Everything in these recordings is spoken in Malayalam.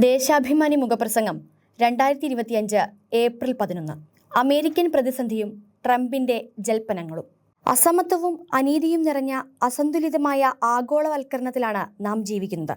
ദേശാഭിമാനി മുഖപ്രസംഗം 2025 ഏപ്രിൽ 11. അമേരിക്കൻ പ്രതിസന്ധിയും ട്രംപിന്റെ ജൽപ്പനങ്ങളും. അസമത്വവും അനീതിയും നിറഞ്ഞ അസന്തുലിതമായ ആഗോളവൽക്കരണത്തിലാണ് നാം ജീവിക്കുന്നത്.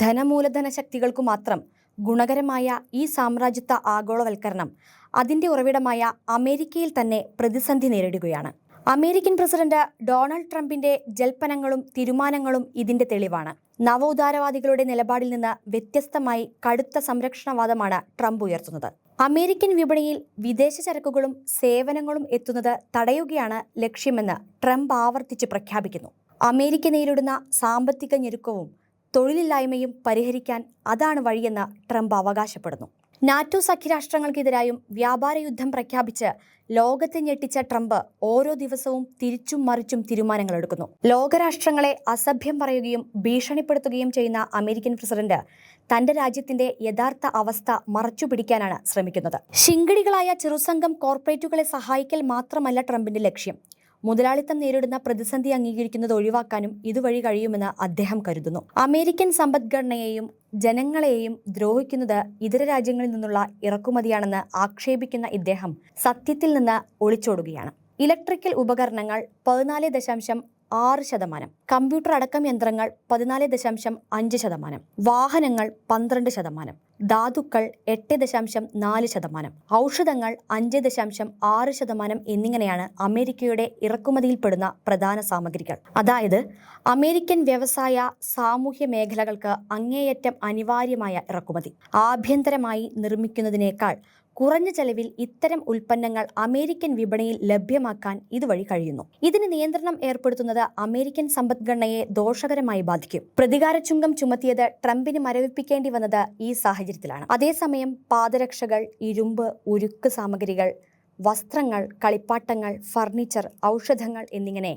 ധനമൂലധന ശക്തികൾക്കു മാത്രം ഗുണകരമായ ഈ സാമ്രാജ്യത്വ ആഗോളവൽക്കരണം അതിന്റെ ഉറവിടമായ അമേരിക്കയിൽ തന്നെ പ്രതിസന്ധി നേരിടുകയാണ്. അമേരിക്കൻ പ്രസിഡന്റ് ഡൊണാൾഡ് ട്രംപിന്റെ ജൽപ്പനങ്ങളും തീരുമാനങ്ങളും ഇതിന്റെ തെളിവാണ്. നവോദാരവാദികളുടെ നിലപാടിൽ നിന്ന് വ്യത്യസ്തമായി കടുത്ത സംരക്ഷണവാദമാണ് ട്രംപ് ഉയർത്തുന്നത്. അമേരിക്കൻ വിപണിയിൽ വിദേശ ചരക്കുകളും സേവനങ്ങളും എത്തുന്നത് തടയുകയാണ് ലക്ഷ്യമെന്ന് ട്രംപ് ആവർത്തിച്ച് പ്രഖ്യാപിക്കുന്നു. അമേരിക്ക നേരിടുന്ന സാമ്പത്തിക ഞെരുക്കവും തൊഴിലില്ലായ്മയും പരിഹരിക്കാൻ അതാണ് വഴിയെന്ന് ട്രംപ് അവകാശപ്പെടുന്നു. നാറ്റോ സഖ്യരാഷ്ട്രങ്ങൾക്കെതിരായും വ്യാപാര യുദ്ധം പ്രഖ്യാപിച്ച് ലോകത്തെ ഞെട്ടിച്ച ട്രംപ് ഓരോ ദിവസവും തിരിച്ചും മറിച്ചും തീരുമാനങ്ങളെടുക്കുന്നു. ലോകരാഷ്ട്രങ്ങളെ അസഭ്യം പറയുകയും ഭീഷണിപ്പെടുത്തുകയും ചെയ്യുന്ന അമേരിക്കൻ പ്രസിഡന്റ് തന്റെ രാജ്യത്തിന്റെ യഥാർത്ഥ അവസ്ഥ മറച്ചുപിടിക്കാനാണ് ശ്രമിക്കുന്നത്. ശിങ്കിടികളായ ചെറുസംഘം കോർപ്പറേറ്റുകളെ സഹായിക്കൽ മാത്രമല്ല ട്രംപിന്റെ ലക്ഷ്യം. മുതലാളിത്തം നേരിടുന്ന പ്രതിസന്ധി അംഗീകരിക്കുന്നത് ഒഴിവാക്കാനും ഇതുവഴി കഴിയുമെന്ന് അദ്ദേഹം കരുതുന്നു. അമേരിക്കൻ സമ്പദ്ഘടനയെയും ജനങ്ങളെയും ദ്രോഹിക്കുന്നത് ഇതര രാജ്യങ്ങളിൽ നിന്നുള്ള ഇറക്കുമതിയാണെന്ന് ആക്ഷേപിക്കുന്ന ഇദ്ദേഹം സത്യത്തിൽ നിന്ന് ഒളിച്ചോടുകയാണ്. ഇലക്ട്രിക്കൽ ഉപകരണങ്ങൾ 14.6%, കമ്പ്യൂട്ടർ അടക്കം യന്ത്രങ്ങൾ 14.5%, വാഹനങ്ങൾ 12%, ധാതുക്കൾ 8.4%, ഔഷധങ്ങൾ 5.6% എന്നിങ്ങനെയാണ് അമേരിക്കയുടെ ഇറക്കുമതിയിൽപ്പെടുന്ന പ്രധാന സാമഗ്രികൾ. അതായത് അമേരിക്കൻ വ്യവസായ സാമൂഹ്യ മേഖലകൾക്ക് അങ്ങേയറ്റം അനിവാര്യമായ ഇറക്കുമതി. ആഭ്യന്തരമായി നിർമ്മിക്കുന്നതിനേക്കാൾ കുറഞ്ഞ ചെലവിൽ ഇത്തരം ഉൽപ്പന്നങ്ങൾ അമേരിക്കൻ വിപണിയിൽ ലഭ്യമാക്കാൻ ഇതുവഴി കഴിയുന്നു. ഇതിന് നിയന്ത്രണം ഏർപ്പെടുത്തുന്നത് അമേരിക്കൻ സമ്പദ്ഘടനയെ ദോഷകരമായി ബാധിക്കും. പ്രതികാര ചുങ്കം ചുമത്തിയത് ട്രംപിന് മരവിപ്പിക്കേണ്ടി വന്നത് ഈ സാഹചര്യത്തിലാണ്. അതേസമയം പാദരക്ഷകൾ, ഇരുമ്പ്, ഉരുക്ക് സാമഗ്രികൾ, വസ്ത്രങ്ങൾ, കളിപ്പാട്ടങ്ങൾ, ഫർണിച്ചർ, ഔഷധങ്ങൾ എന്നിങ്ങനെ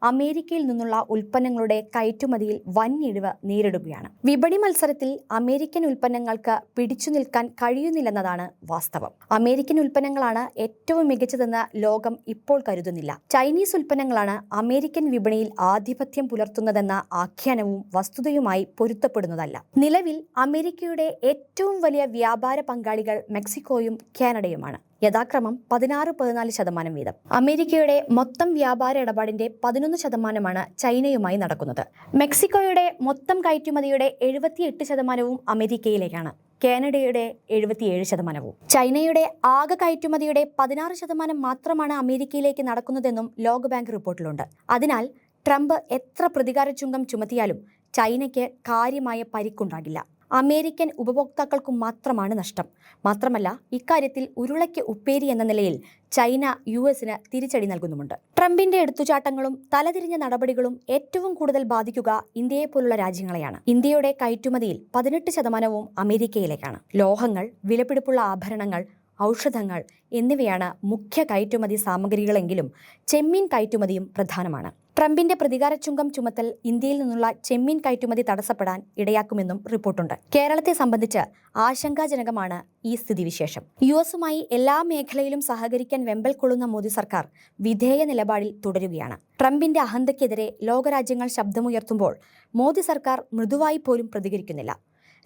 അമേരിക്കയിൽ നിന്നുള്ള ഉൽപ്പന്നങ്ങളുടെ കയറ്റുമതിയിൽ വൻ ഇടിവ് നേരിടുകയാണ്. വിപണി മത്സരത്തിൽ അമേരിക്കൻ ഉൽപ്പന്നങ്ങൾക്ക് പിടിച്ചു നിൽക്കാൻ കഴിയുന്നില്ലെന്നതാണ് വാസ്തവം. അമേരിക്കൻ ഉൽപ്പന്നങ്ങളാണ് ഏറ്റവും മികച്ചതെന്ന് ലോകം ഇപ്പോൾ കരുതുന്നില്ല. ചൈനീസ് ഉൽപ്പന്നങ്ങളാണ് അമേരിക്കൻ വിപണിയിൽ ആധിപത്യം പുലർത്തുന്നതെന്ന ആഖ്യാനവും വസ്തുതയുമായി പൊരുത്തപ്പെടുന്നതല്ല. നിലവിൽ അമേരിക്കയുടെ ഏറ്റവും വലിയ വ്യാപാര പങ്കാളികൾ മെക്സിക്കോയും കാനഡയുമാണ്. യഥാക്രമം 16-14% വീതം. അമേരിക്കയുടെ മൊത്തം വ്യാപാര ഇടപാടിന്റെ 11% ചൈനയുമായി നടക്കുന്നത്. മെക്സിക്കോയുടെ മൊത്തം കയറ്റുമതിയുടെ 78% അമേരിക്കയിലേക്കാണ്. കാനഡയുടെ 77%. ചൈനയുടെ ആകെ കയറ്റുമതിയുടെ 16% മാത്രമാണ് അമേരിക്കയിലേക്ക് നടക്കുന്നതെന്നും ലോകബാങ്ക് റിപ്പോർട്ടിലുണ്ട്. അതിനാൽ ട്രംപ് എത്ര പ്രതികാര ചുങ്കം ചുമത്തിയാലും ചൈനയ്ക്ക് കാര്യമായ പരിക്കുണ്ടാകില്ല. അമേരിക്കൻ ഉപഭോക്താക്കൾക്കു മാത്രമാണ് നഷ്ടം. മാത്രമല്ല, ഇക്കാര്യത്തിൽ ഉരുളയ്ക്ക് ഉപ്പേരി എന്ന നിലയിൽ ചൈന US-ന് തിരിച്ചടി നൽകുന്നുമുണ്ട്. ട്രംപിന്റെ എടുത്തുചാട്ടങ്ങളും തലതിരിഞ്ഞ നടപടികളും ഏറ്റവും കൂടുതൽ ബാധിക്കുക ഇന്ത്യയെപ്പോലുള്ള രാജ്യങ്ങളെയാണ്. ഇന്ത്യയുടെ കയറ്റുമതിയിൽ 18% അമേരിക്കയിലേക്കാണ്. ലോഹങ്ങൾ, വിലപിടിപ്പുള്ള ആഭരണങ്ങൾ, ഔഷധങ്ങൾ എന്നിവയാണ് മുഖ്യ കയറ്റുമതി സാമഗ്രികളെങ്കിലും ചെമ്മീൻ കയറ്റുമതിയും പ്രധാനമാണ്. ട്രംപിന്റെ പ്രതികാര ചുങ്കം ചുമത്തൽ ഇന്ത്യയിൽ നിന്നുള്ള ചെമ്മീൻ കയറ്റുമതി തടസ്സപ്പെടാൻ ഇടയാക്കുമെന്നും റിപ്പോർട്ടുണ്ട്. കേരളത്തെ സംബന്ധിച്ച് ആശങ്കാജനകമാണ് ഈ സ്ഥിതിവിശേഷം. US-ഉമായി എല്ലാ മേഖലയിലും സഹകരിക്കാൻ വെമ്പൽ കൊള്ളുന്ന മോദി സർക്കാർ വിധേയ നിലപാടിൽ തുടരുകയാണ്. ട്രംപിന്റെ അഹന്തയ്ക്കെതിരെ ലോകരാജ്യങ്ങൾ ശബ്ദമുയർത്തുമ്പോൾ മോദി സർക്കാർ മൃദുവായി പോലും പ്രതികരിക്കുന്നില്ല.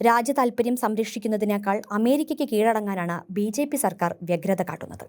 രാജ്യ താൽപര്യം സംരക്ഷിക്കുന്നതിനേക്കാൾ അമേരിക്കയ്ക്ക് കീഴടങ്ങാനാണ് BJP സർക്കാർ വ്യഗ്രത കാട്ടുന്നത്.